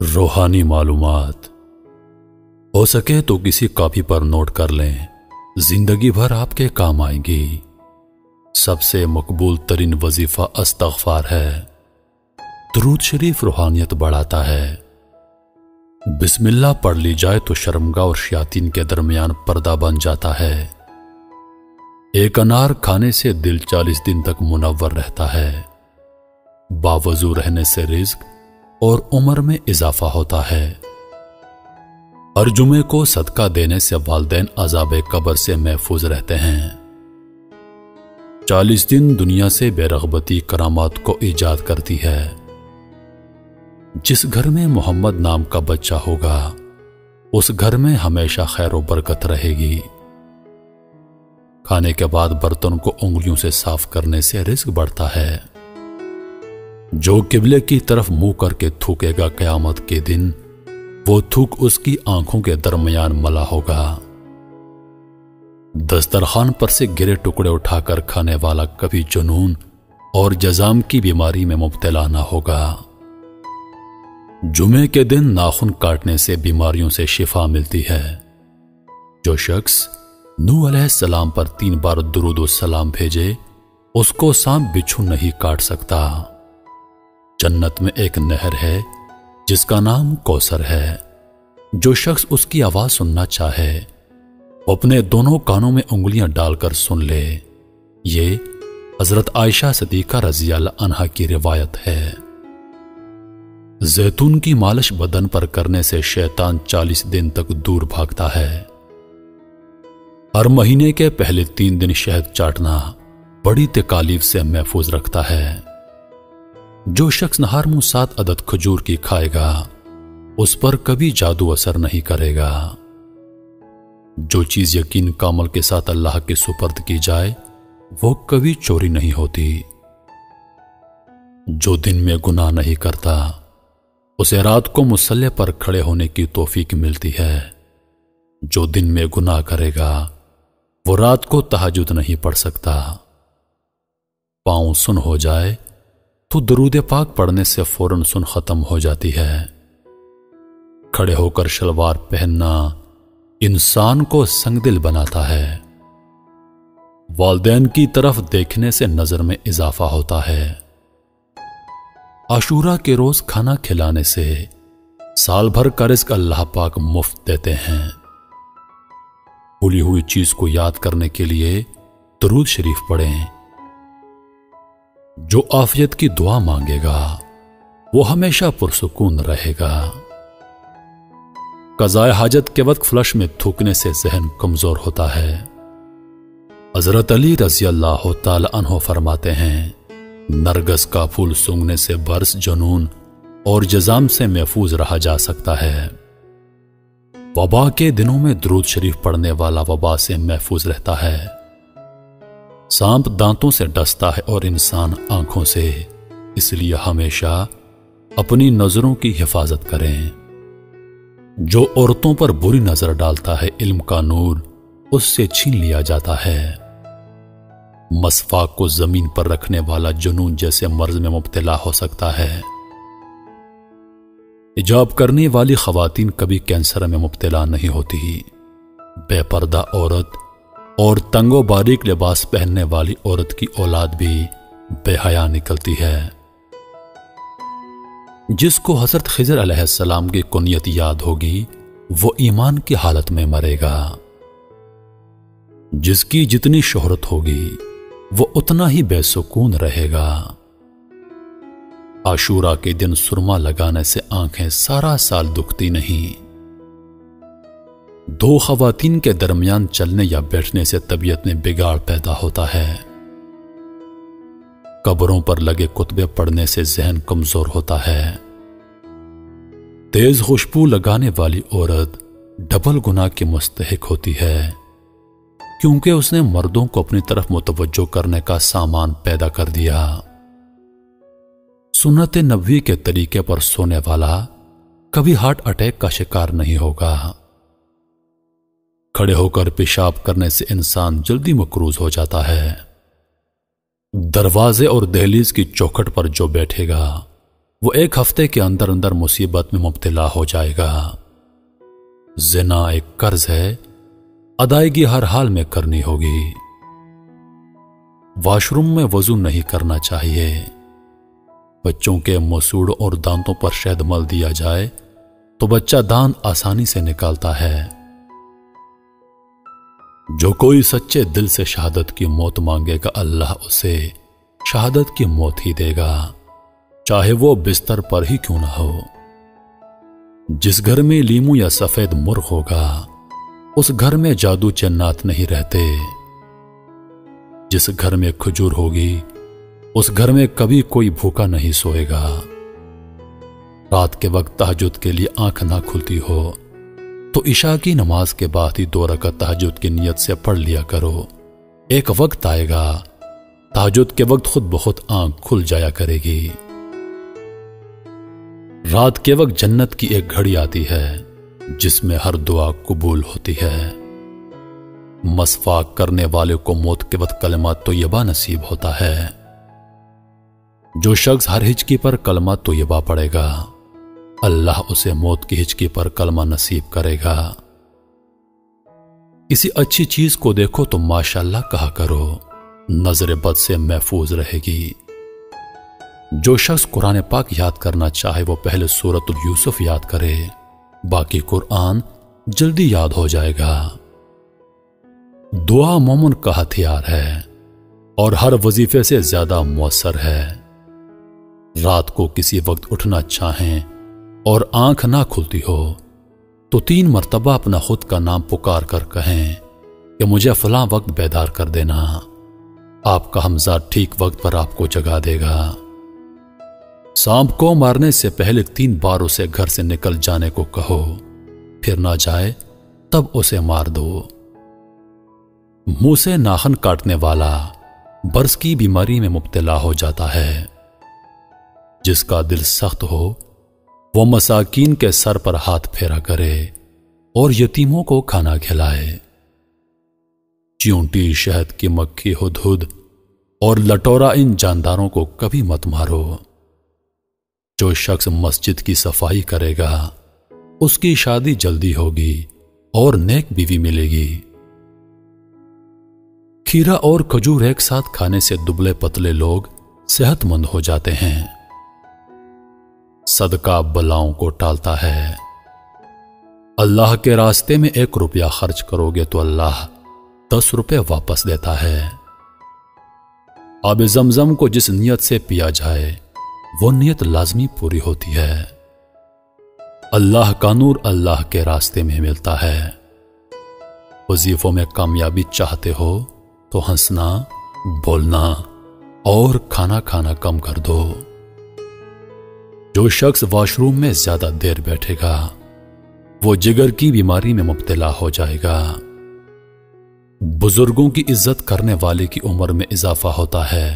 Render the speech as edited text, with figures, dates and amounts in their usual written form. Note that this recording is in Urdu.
روحانی معلومات ہو سکے تو کسی کاپی پر نوٹ کر لیں، زندگی بھر آپ کے کام آئیں گی۔ سب سے مقبول ترین وظیفہ استغفار ہے۔ درود شریف روحانیت بڑھاتا ہے۔ بسم اللہ پڑھ لی جائے تو شرمگاہ اور شیاطین کے درمیان پردہ بن جاتا ہے۔ ایک انار کھانے سے دل 40 دن تک منور رہتا ہے۔ باوضو رہنے سے رزق اور عمر میں اضافہ ہوتا ہے۔ ہر جمعے کو صدقہ دینے سے والدین عذاب قبر سے محفوظ رہتے ہیں۔ 40 دن دنیا سے بے رغبتی کرامات کو ایجاد کرتی ہے۔ جس گھر میں محمد نام کا بچہ ہوگا اس گھر میں ہمیشہ خیر و برکت رہے گی۔ کھانے کے بعد برتن کو انگلیوں سے صاف کرنے سے رزق بڑھتا ہے۔ جو قبلے کی طرف منہ کر کے تھوکے گا قیامت کے دن وہ تھوک اس کی آنکھوں کے درمیان ملا ہوگا۔ دسترخوان پر سے گرے ٹکڑے اٹھا کر کھانے والا کبھی جنون اور جزام کی بیماری میں مبتلا نہ ہوگا۔ جمعے کے دن ناخن کاٹنے سے بیماریوں سے شفا ملتی ہے۔ جو شخص نوح علیہ السلام پر 3 بار درود و سلام بھیجے اس کو سانپ بچھو نہیں کاٹ سکتا۔ جنت میں ایک نہر ہے جس کا نام کوثر ہے۔ جو شخص اس کی آواز سننا چاہے وہ اپنے دونوں کانوں میں انگلیاں ڈال کر سن لے۔ یہ حضرت عائشہ صدیقہ رضی اللہ عنہا کی روایت ہے۔ زیتون کی مالش بدن پر کرنے سے شیطان 40 دن تک دور بھاگتا ہے۔ ہر مہینے کے پہلے 3 دن شہد چاٹنا بڑی تکالیف سے محفوظ رکھتا ہے۔ جو شخص نہار منہ 7 عدد کھجور کی کھائے گا اس پر کبھی جادو اثر نہیں کرے گا۔ جو چیز یقین کامل کے ساتھ اللہ کے سپرد کی جائے وہ کبھی چوری نہیں ہوتی۔ جو دن میں گناہ نہیں کرتا اسے رات کو مصلی پر کھڑے ہونے کی توفیق ملتی ہے۔ جو دن میں گناہ کرے گا وہ رات کو تہجد نہیں پڑھ سکتا۔ پاؤں سن ہو جائے تو درود پاک پڑھنے سے فوراً سن ختم ہو جاتی ہے۔ کھڑے ہو کر شلوار پہننا انسان کو سنگ دل بناتا ہے۔ والدین کی طرف دیکھنے سے نظر میں اضافہ ہوتا ہے۔ عاشورہ کے روز کھانا کھلانے سے سال بھر کا رزق اللہ پاک مفت دیتے ہیں۔ بھولی ہوئی چیز کو یاد کرنے کے لیے درود شریف پڑھیں۔ جو عافیت کی دعا مانگے گا وہ ہمیشہ پرسکون رہے گا۔ قضاء حاجت کے وقت فلش میں تھوکنے سے ذہن کمزور ہوتا ہے۔ حضرت علی رضی اللہ تعالی عنہ فرماتے ہیں نرگس کا پھول سونگھنے سے برس جنون اور جزام سے محفوظ رہا جا سکتا ہے۔ وبا کے دنوں میں درود شریف پڑھنے والا وبا سے محفوظ رہتا ہے۔ سانپ دانتوں سے ڈستا ہے اور انسان آنکھوں سے، اس لیے ہمیشہ اپنی نظروں کی حفاظت کریں۔ جو عورتوں پر بری نظر ڈالتا ہے علم کا نور اس سے چھین لیا جاتا ہے۔ مسواک کو زمین پر رکھنے والا جنون جیسے مرض میں مبتلا ہو سکتا ہے۔ حجاب کرنے والی خواتین کبھی کینسر میں مبتلا نہیں ہوتی۔ بے پردہ عورت اور تنگ و باریک لباس پہننے والی عورت کی اولاد بھی بے حیا نکلتی ہے۔ جس کو حضرت خضر علیہ السلام کی کنیت یاد ہوگی وہ ایمان کی حالت میں مرے گا۔ جس کی جتنی شہرت ہوگی وہ اتنا ہی بے سکون رہے گا۔ عاشورہ کے دن سرما لگانے سے آنکھیں سارا سال دکھتی نہیں۔ 2 خواتین کے درمیان چلنے یا بیٹھنے سے طبیعت میں بگاڑ پیدا ہوتا ہے۔ قبروں پر لگے کتبے پڑھنے سے ذہن کمزور ہوتا ہے۔ تیز خوشبو لگانے والی عورت ڈبل گناہ کی مستحق ہوتی ہے کیونکہ اس نے مردوں کو اپنی طرف متوجہ کرنے کا سامان پیدا کر دیا۔ سنت نبوی کے طریقے پر سونے والا کبھی ہارٹ اٹیک کا شکار نہیں ہوگا۔ کھڑے ہو کر پیشاب کرنے سے انسان جلدی مقروض ہو جاتا ہے۔ دروازے اور دہلیز کی چوکھٹ پر جو بیٹھے گا وہ ایک ہفتے کے اندر اندر مصیبت میں مبتلا ہو جائے گا۔ زنا ایک قرض ہے، ادائیگی ہر حال میں کرنی ہوگی۔ واش روم میں وضو نہیں کرنا چاہیے۔ بچوں کے مسوڑ اور دانتوں پر شہد مل دیا جائے تو بچہ دانت آسانی سے نکالتا ہے۔ جو کوئی سچے دل سے شہادت کی موت مانگے گا، اللہ اسے شہادت کی موت ہی دے گا، چاہے وہ بستر پر ہی کیوں نہ ہو۔ جس گھر میں لیمو یا سفید مرغ ہوگا، اس گھر میں جادو جنات نہیں رہتے۔ جس گھر میں کھجور ہوگی، اس گھر میں کبھی کوئی بھوکا نہیں سوئے گا۔ رات کے وقت تہجد کے لیے آنکھ نہ کھلتی ہو تو عشاء کی نماز کے بعد ہی 2 رکعت تہجد کی نیت سے پڑھ لیا کرو۔ ایک وقت آئے گا تہجد کے وقت خود بخود آنکھ کھل جایا کرے گی۔ رات کے وقت جنت کی ایک گھڑی آتی ہے جس میں ہر دعا قبول ہوتی ہے۔ مسواک کرنے والے کو موت کے وقت کلمہ طیبہ نصیب ہوتا ہے۔ جو شخص ہر ہچکی پر کلمہ طیبہ پڑھے گا، اللہ اسے موت کی ہچکی پر کلمہ نصیب کرے گا۔ کسی اچھی چیز کو دیکھو تو ماشاءاللہ کہا کرو، نظر بد سے محفوظ رہے گی۔ جو شخص قرآن پاک یاد کرنا چاہے وہ پہلے سورۃ یوسف یاد کرے، باقی قرآن جلدی یاد ہو جائے گا۔ دعا مومن کا ہتھیار ہے اور ہر وظیفے سے زیادہ مؤثر ہے۔ رات کو کسی وقت اٹھنا چاہیں اور آنکھ نہ کھلتی ہو تو 3 مرتبہ اپنا خود کا نام پکار کر کہیں کہ مجھے فلاں وقت بیدار کر دینا۔ آپ کا حمزہ ٹھیک وقت پر آپ کو جگا دے گا۔ سانپ کو مارنے سے پہلے 3 بار اسے گھر سے نکل جانے کو کہو، پھر نہ جائے تب اسے مار دو۔ منہ سے ناخن کاٹنے والا برس کی بیماری میں مبتلا ہو جاتا ہے۔ جس کا دل سخت ہو وہ مساکین کے سر پر ہاتھ پھیرا کرے اور یتیموں کو کھانا کھلائے۔ چیونٹی، شہد کی مکھی، ہدہد اور لٹورا ان جانداروں کو کبھی مت مارو۔ جو شخص مسجد کی صفائی کرے گا اس کی شادی جلدی ہوگی اور نیک بیوی ملے گی۔ کھیرا اور کھجور ایک ساتھ کھانے سے دبلے پتلے لوگ صحت مند ہو جاتے ہیں۔ صدقہ بلاؤں کو ٹالتا ہے۔ اللہ کے راستے میں 1 روپیہ خرچ کرو گے تو اللہ 10 روپے واپس دیتا ہے۔ آب زمزم کو جس نیت سے پیا جائے وہ نیت لازمی پوری ہوتی ہے۔ اللہ کا نور اللہ کے راستے میں ملتا ہے۔ وظیفوں میں کامیابی چاہتے ہو تو ہنسنا، بولنا اور کھانا کھانا کم کر دو۔ جو شخص واش روم میں زیادہ دیر بیٹھے گا وہ جگر کی بیماری میں مبتلا ہو جائے گا۔ بزرگوں کی عزت کرنے والے کی عمر میں اضافہ ہوتا ہے۔